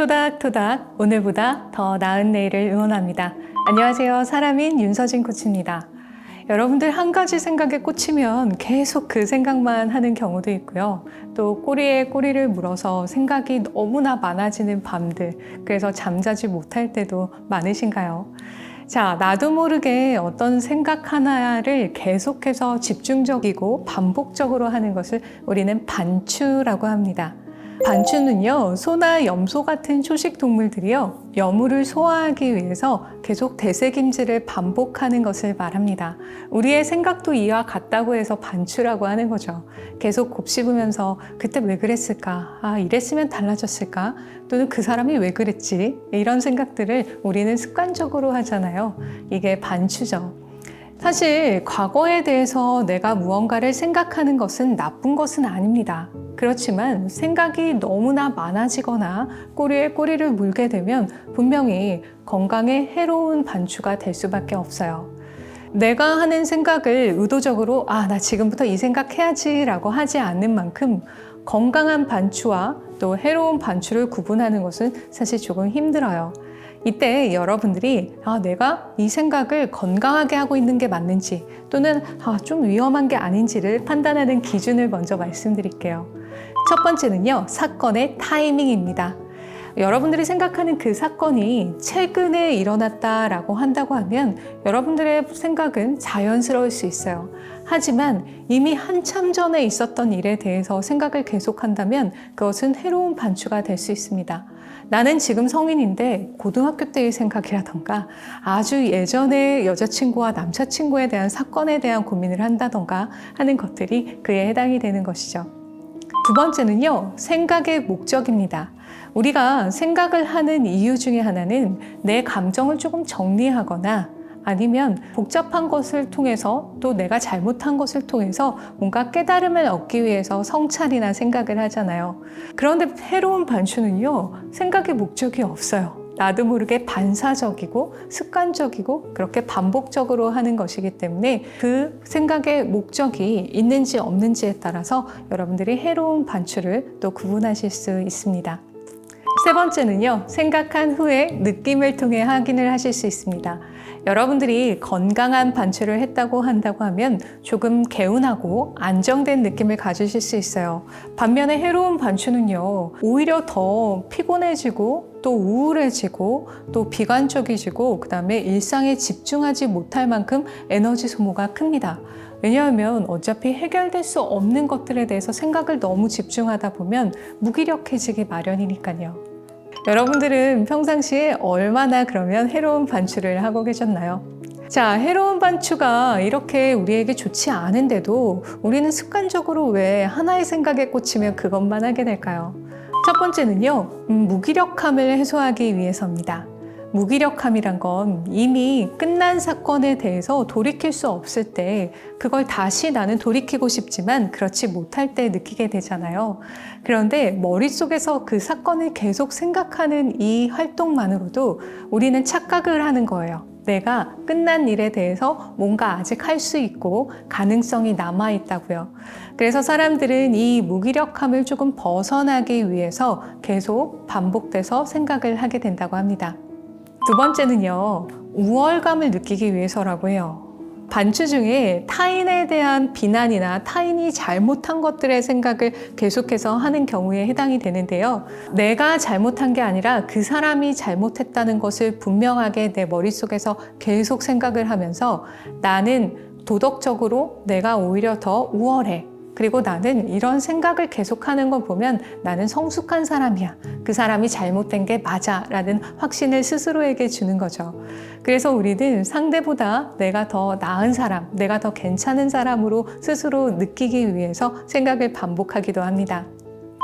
토닥토닥 오늘보다 더 나은 내일을 응원합니다. 안녕하세요. 사람인 윤서진 코치입니다. 여러분들 한 가지 생각에 꽂히면 계속 그 생각만 하는 경우도 있고요. 또 꼬리에 꼬리를 물어서 생각이 너무나 많아지는 밤들, 그래서 잠자지 못할 때도 많으신가요? 자, 나도 모르게 어떤 생각 하나를 계속해서 집중적이고 반복적으로 하는 것을 우리는 반추라고 합니다. 반추는요, 소나 염소 같은 초식 동물들이요, 여물을 소화하기 위해서 계속 되새김질을 반복하는 것을 말합니다. 우리의 생각도 이와 같다고 해서 반추라고 하는 거죠. 계속 곱씹으면서 그때 왜 그랬을까? 이랬으면 달라졌을까? 또는 그 사람이 왜 그랬지? 이런 생각들을 우리는 습관적으로 하잖아요. 이게 반추죠. 사실 과거에 대해서 내가 무언가를 생각하는 것은 나쁜 것은 아닙니다. 그렇지만 생각이 너무나 많아지거나 꼬리에 꼬리를 물게 되면 분명히 건강에 해로운 반추가 될 수밖에 없어요. 내가 하는 생각을 의도적으로 나 지금부터 이 생각해야지 라고 하지 않는 만큼 건강한 반추와 또 해로운 반추를 구분하는 것은 사실 조금 힘들어요. 이때 여러분들이 내가 이 생각을 건강하게 하고 있는 게 맞는지 또는 좀 위험한 게 아닌지를 판단하는 기준을 먼저 말씀드릴게요. 첫 번째는요, 사건의 타이밍입니다. 여러분들이 생각하는 그 사건이 최근에 일어났다라고 한다고 하면 여러분들의 생각은 자연스러울 수 있어요. 하지만 이미 한참 전에 있었던 일에 대해서 생각을 계속한다면 그것은 해로운 반추가 될 수 있습니다. 나는 지금 성인인데 고등학교 때의 생각이라던가 아주 예전에 여자친구와 남자친구에 대한 사건에 대한 고민을 한다던가 하는 것들이 그에 해당이 되는 것이죠. 두 번째는요, 생각의 목적입니다. 우리가 생각을 하는 이유 중에 하나는 내 감정을 조금 정리하거나 아니면 복잡한 것을 통해서 또 내가 잘못한 것을 통해서 뭔가 깨달음을 얻기 위해서 성찰이나 생각을 하잖아요. 그런데 해로운 반추는요, 생각의 목적이 없어요. 나도 모르게 반사적이고 습관적이고 그렇게 반복적으로 하는 것이기 때문에 그 생각의 목적이 있는지 없는지에 따라서 여러분들이 해로운 반추를 또 구분하실 수 있습니다. 세 번째는요, 생각한 후에 느낌을 통해 확인을 하실 수 있습니다. 여러분들이 건강한 반추를 했다고 한다고 하면 조금 개운하고 안정된 느낌을 가지실 수 있어요. 반면에 해로운 반추는요, 오히려 더 피곤해지고 또 우울해지고 또 비관적이지고 그 다음에 일상에 집중하지 못할 만큼 에너지 소모가 큽니다. 왜냐하면 어차피 해결될 수 없는 것들에 대해서 생각을 너무 집중하다 보면 무기력해지기 마련이니까요. 여러분들은 평상시에 얼마나 그러면 해로운 반추를 하고 계셨나요? 자, 해로운 반추가 이렇게 우리에게 좋지 않은데도 우리는 습관적으로 왜 하나의 생각에 꽂히면 그것만 하게 될까요? 첫 번째는요, 무기력함을 해소하기 위해서입니다. 무기력함이란 건 이미 끝난 사건에 대해서 돌이킬 수 없을 때 그걸 다시 나는 돌이키고 싶지만 그렇지 못할 때 느끼게 되잖아요. 그런데 머릿속에서 그 사건을 계속 생각하는 이 활동만으로도 우리는 착각을 하는 거예요. 내가 끝난 일에 대해서 뭔가 아직 할 수 있고 가능성이 남아있다고요. 그래서 사람들은 이 무기력함을 조금 벗어나기 위해서 계속 반복돼서 생각을 하게 된다고 합니다. 두 번째는요, 우월감을 느끼기 위해서라고 해요. 반추 중에 타인에 대한 비난이나 타인이 잘못한 것들의 생각을 계속해서 하는 경우에 해당이 되는데요. 내가 잘못한 게 아니라 그 사람이 잘못했다는 것을 분명하게 내 머릿속에서 계속 생각을 하면서 나는 도덕적으로 내가 오히려 더 우월해. 그리고 나는 이런 생각을 계속하는 걸 보면 나는 성숙한 사람이야. 그 사람이 잘못된 게 맞아. 라는 확신을 스스로에게 주는 거죠. 그래서 우리는 상대보다 내가 더 나은 사람, 내가 더 괜찮은 사람으로 스스로 느끼기 위해서 생각을 반복하기도 합니다.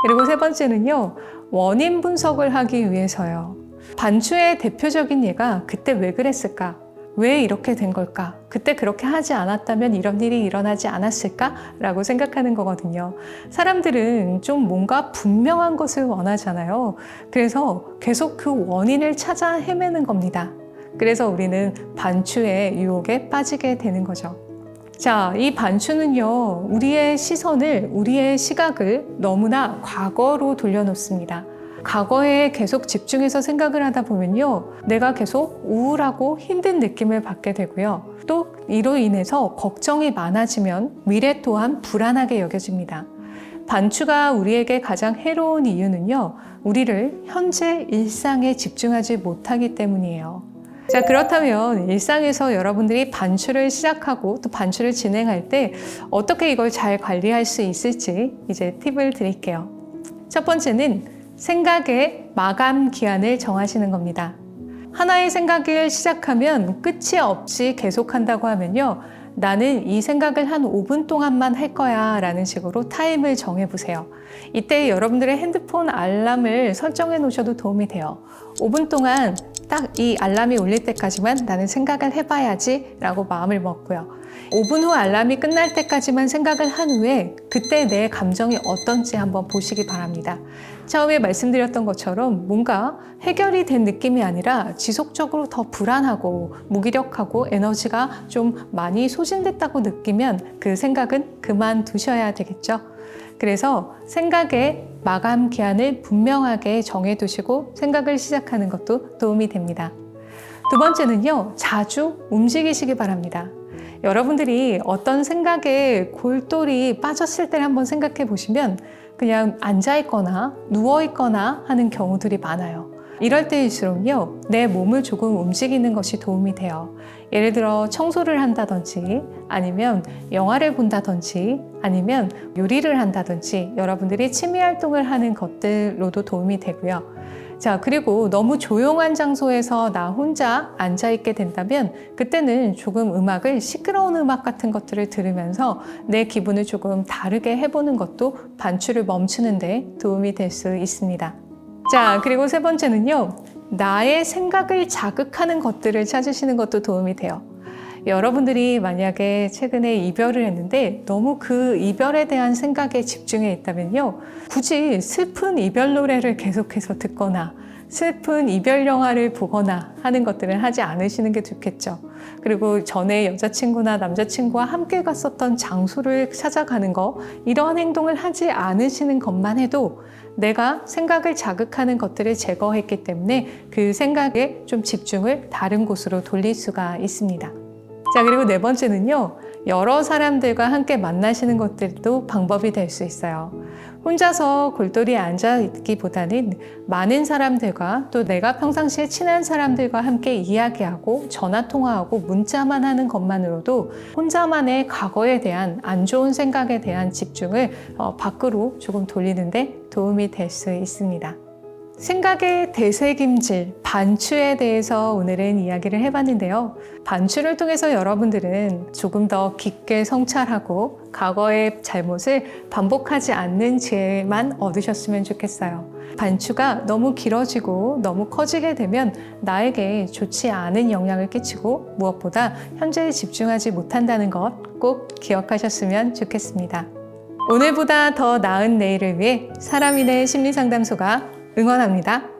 그리고 세 번째는요, 원인 분석을 하기 위해서요. 반추의 대표적인 예가 그때 왜 그랬을까? 왜 이렇게 된 걸까? 그때 그렇게 하지 않았다면 이런 일이 일어나지 않았을까? 라고 생각하는 거거든요. 사람들은 좀 뭔가 분명한 것을 원하잖아요. 그래서 계속 그 원인을 찾아 헤매는 겁니다. 그래서 우리는 반추의 유혹에 빠지게 되는 거죠. 자, 이 반추는요, 우리의 시선을, 우리의 시각을 너무나 과거로 돌려놓습니다. 과거에 계속 집중해서 생각을 하다 보면요, 내가 계속 우울하고 힘든 느낌을 받게 되고요. 또 이로 인해서 걱정이 많아지면 미래 또한 불안하게 여겨집니다. 반추가 우리에게 가장 해로운 이유는요, 우리를 현재 일상에 집중하지 못하기 때문이에요. 자, 그렇다면 일상에서 여러분들이 반추를 시작하고 또 반추를 진행할 때 어떻게 이걸 잘 관리할 수 있을지 이제 팁을 드릴게요. 첫 번째는 생각의 마감 기한을 정하시는 겁니다. 하나의 생각을 시작하면 끝이 없이 계속한다고 하면요, 나는 이 생각을 한 5분 동안만 할 거야 라는 식으로 타임을 정해보세요. 이때 여러분들의 핸드폰 알람을 설정해 놓으셔도 도움이 돼요. 5분 동안 딱 이 알람이 울릴 때까지만 나는 생각을 해봐야지 라고 마음을 먹고요. 5분 후 알람이 끝날 때까지만 생각을 한 후에 그때 내 감정이 어떤지 한번 보시기 바랍니다. 처음에 말씀드렸던 것처럼 뭔가 해결이 된 느낌이 아니라 지속적으로 더 불안하고 무기력하고 에너지가 좀 많이 소진됐다고 느끼면 그 생각은 그만두셔야 되겠죠. 그래서 생각의 마감 기한을 분명하게 정해두시고 생각을 시작하는 것도 도움이 됩니다. 두 번째는요, 자주 움직이시기 바랍니다. 여러분들이 어떤 생각에 골똘히 빠졌을 때를 한번 생각해 보시면 그냥 앉아있거나 누워있거나 하는 경우들이 많아요. 이럴 때일수록요, 내 몸을 조금 움직이는 것이 도움이 돼요. 예를 들어 청소를 한다든지 아니면 영화를 본다든지 아니면 요리를 한다든지 여러분들이 취미 활동을 하는 것들로도 도움이 되고요. 자, 그리고 너무 조용한 장소에서 나 혼자 앉아있게 된다면 그때는 조금 음악을 시끄러운 음악 같은 것들을 들으면서 내 기분을 조금 다르게 해보는 것도 반추를 멈추는 데 도움이 될 수 있습니다. 자, 그리고 세 번째는요, 나의 생각을 자극하는 것들을 찾으시는 것도 도움이 돼요. 여러분들이 만약에 최근에 이별을 했는데 너무 그 이별에 대한 생각에 집중해 있다면요, 굳이 슬픈 이별 노래를 계속해서 듣거나 슬픈 이별 영화를 보거나 하는 것들은 하지 않으시는 게 좋겠죠. 그리고 전에 여자친구나 남자친구와 함께 갔었던 장소를 찾아가는 거, 이러한 행동을 하지 않으시는 것만 해도 내가 생각을 자극하는 것들을 제거했기 때문에 그 생각에 좀 집중을 다른 곳으로 돌릴 수가 있습니다. 자, 그리고 네 번째는요, 여러 사람들과 함께 만나시는 것들도 방법이 될 수 있어요. 혼자서 골똘히 앉아 있기보다는 많은 사람들과 또 내가 평상시에 친한 사람들과 함께 이야기하고 전화 통화하고 문자만 하는 것만으로도 혼자만의 과거에 대한 안 좋은 생각에 대한 집중을 밖으로 조금 돌리는데 도움이 될 수 있습니다. 생각의 되새김질, 반추에 대해서 오늘은 이야기를 해봤는데요. 반추를 통해서 여러분들은 조금 더 깊게 성찰하고 과거의 잘못을 반복하지 않는 지혜만 얻으셨으면 좋겠어요. 반추가 너무 길어지고 너무 커지게 되면 나에게 좋지 않은 영향을 끼치고 무엇보다 현재에 집중하지 못한다는 것 꼭 기억하셨으면 좋겠습니다. 오늘보다 더 나은 내일을 위해 사람인의 심리상담소가 응원합니다.